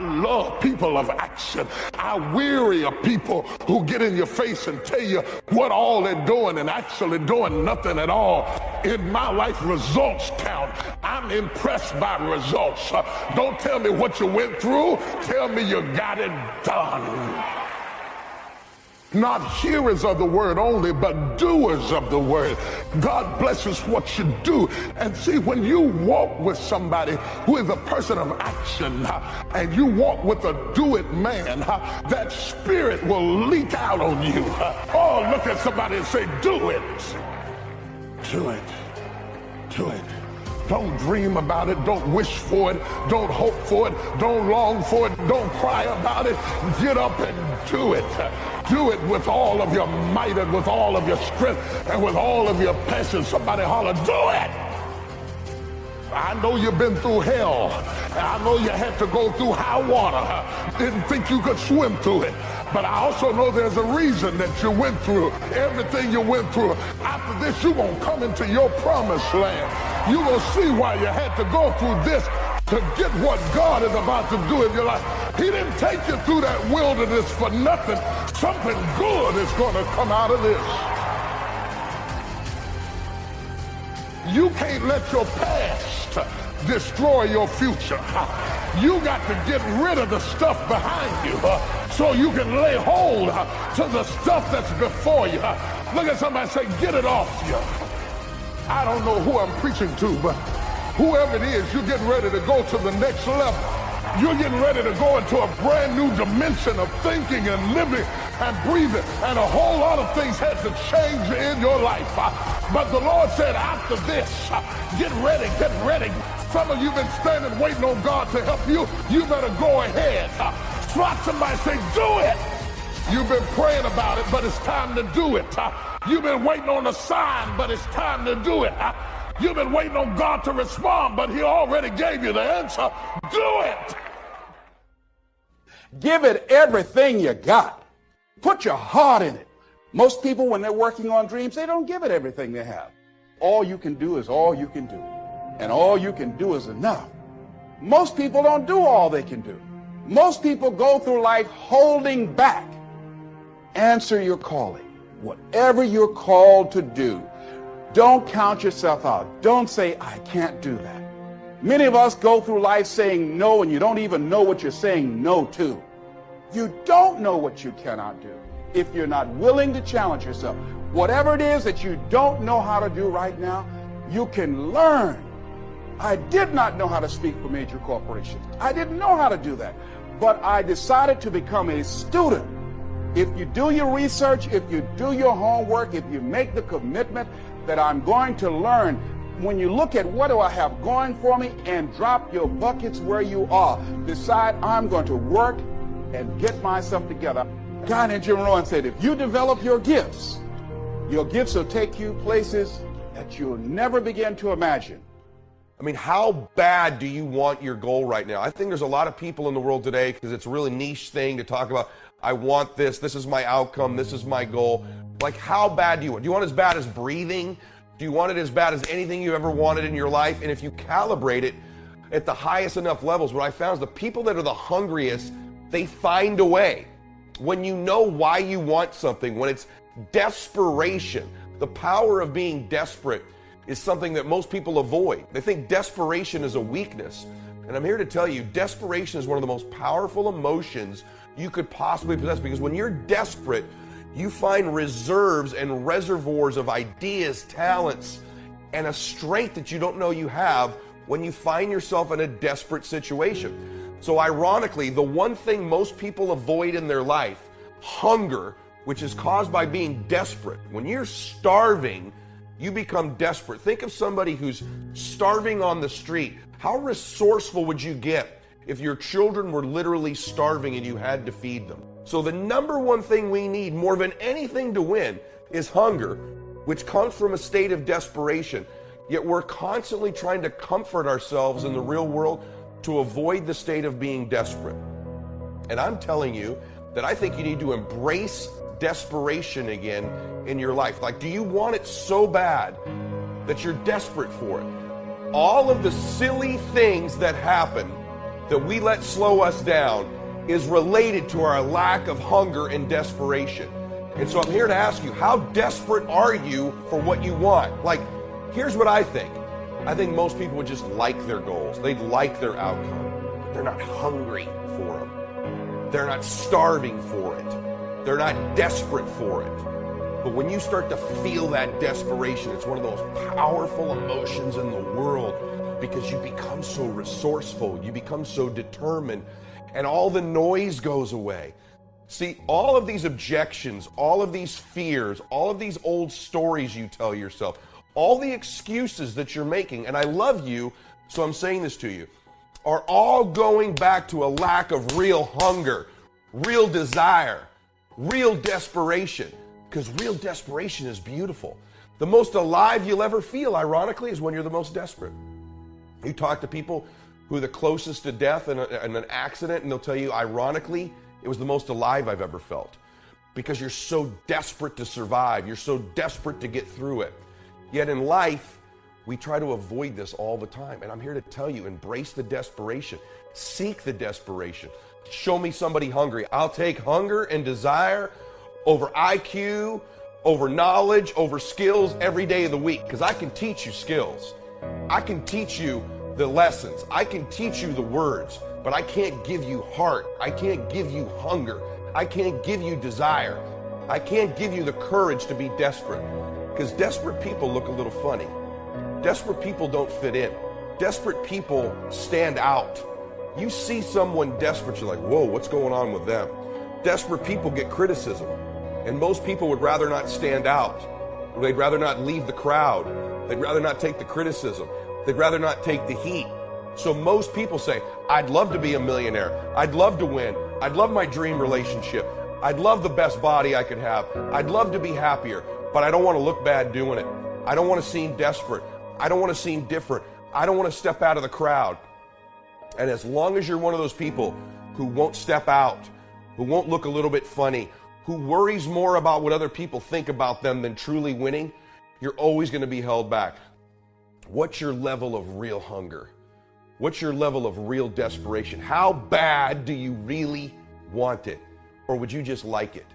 love people of action. I weary of people who get in your face and tell you what all they're doing and actually doing nothing at all. In my life, results count. I'm impressed by results. Don't tell me what you went through. Tell me you got it done. Not hearers of the word only, but doers of the word. God blesses what you do. And see, when you walk with somebody who is a person of action, and you walk with a do-it man, that spirit will leak out on you. Oh, look at somebody and say, do it. Do it. Do it. Don't dream about it. Don't wish for it. Don't hope for it. Don't long for it. Don't cry about it. Get up and do it. Do it with all of your might and with all of your strength and with all of your passion. Somebody holler, do it. I know you've been through hell. I know you had to go through high water. Didn't think you could swim through it. But I also know there's a reason that you went through everything you went through. After this, you're going to come into your promised land. You're going to see why you had to go through this to get what God is about to do in your life. He didn't take you through that wilderness for nothing. Something good is going to come out of this. You can't let your past destroy your future. You got to get rid of the stuff behind you so you can lay hold to the stuff that's before you. Look at somebody and say, get it off you. I don't know who I'm preaching to, but whoever it is, you're getting ready to go to the next level. You're getting ready to go into a brand new dimension of thinking and living and breathing. And a whole lot of things had to change in your life. But the Lord said, after this, get ready, get ready. Some of you have been standing waiting on God to help you. You better go ahead. Slap somebody and say, do it. You've been praying about it, but it's time to do it. You've been waiting on a sign, but it's time to do it. You've been waiting on God to respond, but he already gave you the answer. Do it. Give it everything you got. Put your heart in it. Most people, when they're working on dreams, they don't give it everything they have. All you can do is all you can do. And all you can do is enough. Most people don't do all they can do. Most people go through life holding back. Answer your calling. Whatever you're called to do, don't count yourself out. Don't say, I can't do that. Many of us go through life saying no, and you don't even know what you're saying no to. You don't know what you cannot do if you're not willing to challenge yourself. Whatever it is that you don't know how to do right now, you can learn. I did not know how to speak for major corporations. I didn't know how to do that. But I decided to become a student. If you do your research, if you do your homework, if you make the commitment that I'm going to learn, when you look at what do I have going for me and drop your buckets where you are, decide I'm going to work and get myself together. A guy named Jim Rohn said, if you develop your gifts will take you places that you'll never begin to imagine. I mean, how bad do you want your goal right now? I think there's a lot of people in the world today, because it's a really niche thing to talk about, I want this, this is my outcome, this is my goal. Like, how bad do you want? Do you want it as bad as breathing? Do you want it as bad as anything you ever wanted in your life? And if you calibrate it at the highest enough levels, what I found is the people that are the hungriest, they find a way. When you know why you want something, when it's desperation, the power of being desperate is something that most people avoid. They think desperation is a weakness. And I'm here to tell you, desperation is one of the most powerful emotions you could possibly possess, because when you're desperate, you find reserves and reservoirs of ideas, talents, and a strength that you don't know you have when you find yourself in a desperate situation. So ironically, the one thing most people avoid in their life, hunger, which is caused by being desperate. When you're starving, you become desperate. Think of somebody who's starving on the street. How resourceful would you get if your children were literally starving and you had to feed them? So the number one thing we need more than anything to win is hunger, which comes from a state of desperation. Yet we're constantly trying to comfort ourselves in the real world to avoid the state of being desperate. And I'm telling you that I think you need to embrace desperation again in your life. Like, do you want it so bad that you're desperate for it? All of the silly things that happen that we let slow us down is related to our lack of hunger and desperation. And so I'm here to ask you, how desperate are you for what you want? Like, here's what I think. I think most people would just like their goals. They'd like their outcome. But they're not hungry for them. They're not starving for it. They're not desperate for it. But when you start to feel that desperation, it's one of those powerful emotions in the world, because you become so resourceful, you become so determined, and all the noise goes away. See, all of these objections, all of these fears, all of these old stories you tell yourself, all the excuses that you're making, and I love you, so I'm saying this to you, are all going back to a lack of real hunger, real desire, real desperation. Because real desperation is beautiful. The most alive you'll ever feel, ironically, is when you're the most desperate. You talk to people who are the closest to death in an accident, and they'll tell you, ironically, it was the most alive I've ever felt. Because you're so desperate to survive. You're so desperate to get through it. Yet in life, we try to avoid this all the time. And I'm here to tell you, embrace the desperation. Seek the desperation. Show me somebody hungry. I'll take hunger and desire over IQ, over knowledge, over skills every day of the week. Because I can teach you skills. I can teach you the lessons. I can teach you the words. But I can't give you heart. I can't give you hunger. I can't give you desire. I can't give you the courage to be desperate. Because desperate people look a little funny. Desperate people don't fit in. Desperate people stand out. You see someone desperate, you're like, whoa, what's going on with them? Desperate people get criticism. And most people would rather not stand out. They'd rather not leave the crowd. They'd rather not take the criticism. They'd rather not take the heat. So most people say, I'd love to be a millionaire. I'd love to win. I'd love my dream relationship. I'd love the best body I could have. I'd love to be happier, but I don't want to look bad doing it. I don't want to seem desperate. I don't want to seem different. I don't want to step out of the crowd. And as long as you're one of those people who won't step out, who won't look a little bit funny, who worries more about what other people think about them than truly winning, you're always going to be held back. What's your level of real hunger? What's your level of real desperation? How bad do you really want it? Or would you just like it?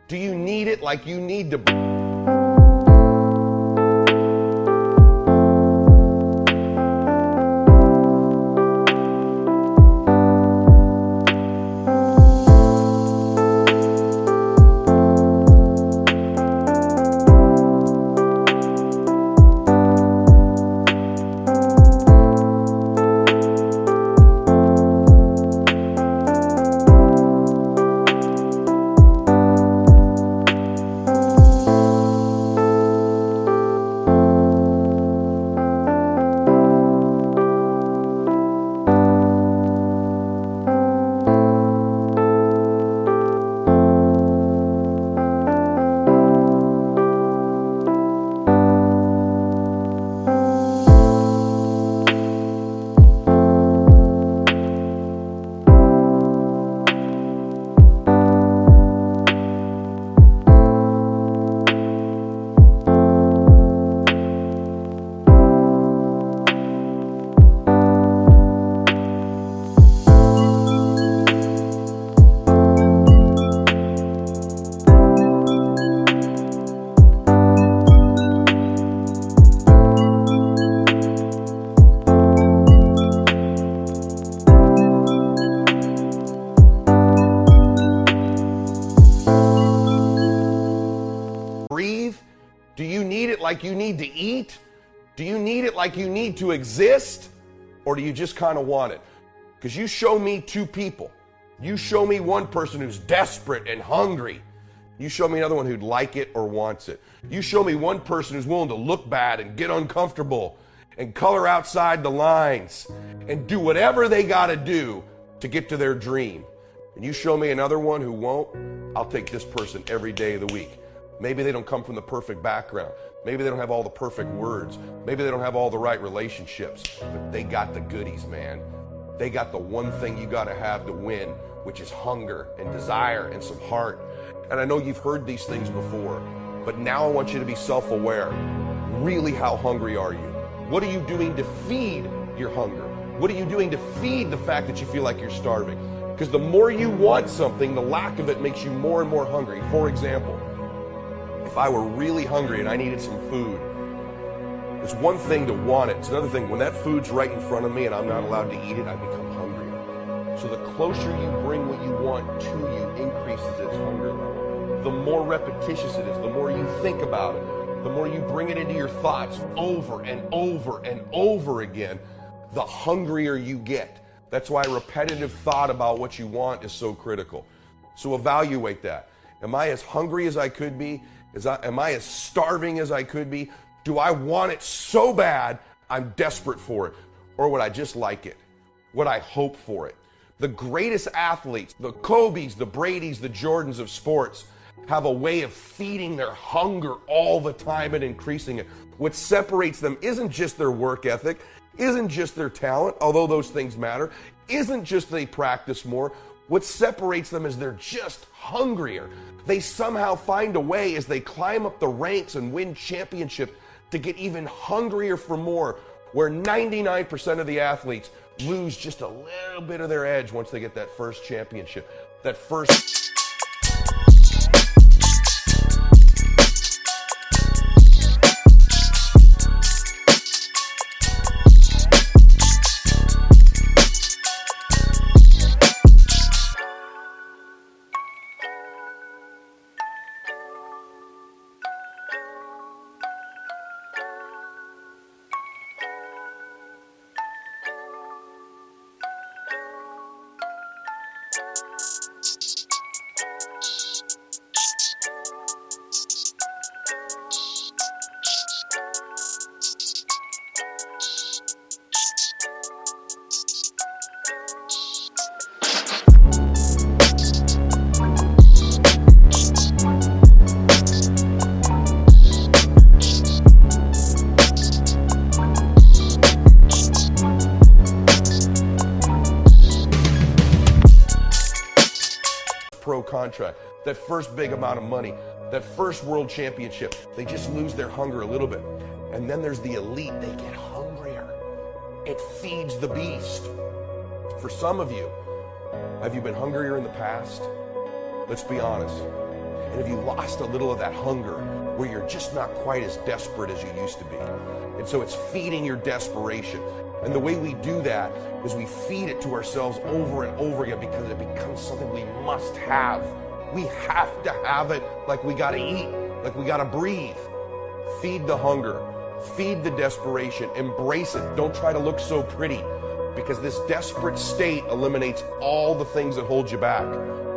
Do you need it like you need to... Do you need it like you need to eat? Do you need it like you need to exist? Or do you just kind of want it? Because you show me two people. You show me one person who's desperate and hungry. You show me another one who'd like it or wants it. You show me one person who's willing to look bad and get uncomfortable and color outside the lines and do whatever they got to do to get to their dream. And you show me another one who won't, I'll take this person every day of the week. Maybe they don't come from the perfect background. Maybe they don't have all the perfect words. Maybe they don't have all the right relationships, but they got the goodies, man. They got the one thing you got to have to win, which is hunger and desire and some heart. And I know you've heard these things before, but now I want you to be self-aware. Really, how hungry are you? What are you doing to feed your hunger? What are you doing to feed the fact that you feel like you're starving? Because the more you want something, the lack of it makes you more and more hungry. For example, if I were really hungry and I needed some food, it's one thing to want it. It's another thing, when that food's right in front of me and I'm not allowed to eat it, I become hungrier. So the closer you bring what you want to you increases its hunger level. The more repetitious it is, the more you think about it, the more you bring it into your thoughts over and over and over again, the hungrier you get. That's why repetitive thought about what you want is so critical. So evaluate that. Am I as hungry as I could be? Am I as starving as I could be? Do I want it so bad I'm desperate for it? Or would I just like it? Would I hope for it? The greatest athletes, the Kobes, the Bradys, the Jordans of sports, have a way of feeding their hunger all the time and increasing it. What separates them isn't just their work ethic, isn't just their talent, although those things matter, isn't just they practice more. What separates them is they're just hungrier. They somehow find a way as they climb up the ranks and win championships to get even hungrier for more, where 99% of the athletes lose just a little bit of their edge once they get that first championship, that first... pro contract, that first big amount of money, that first world championship. They just lose their hunger a little bit. And then there's the elite. They get hungrier. It feeds the beast. For some of you, have you been hungrier in the past? Let's be honest. And have you lost a little of that hunger where you're just not quite as desperate as you used to be? And so it's feeding your desperation. And the way we do that is we feed it to ourselves over and over again because it becomes something we must have. We have to have it, like we gotta eat, like we gotta breathe. Feed the hunger, feed the desperation, embrace it. Don't try to look so pretty, because this desperate state eliminates all the things that hold you back.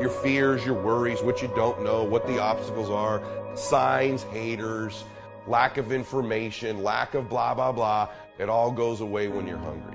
Your fears, your worries, what you don't know, what the obstacles are, signs, haters, lack of information, lack of blah, blah, blah. It all goes away when you're hungry.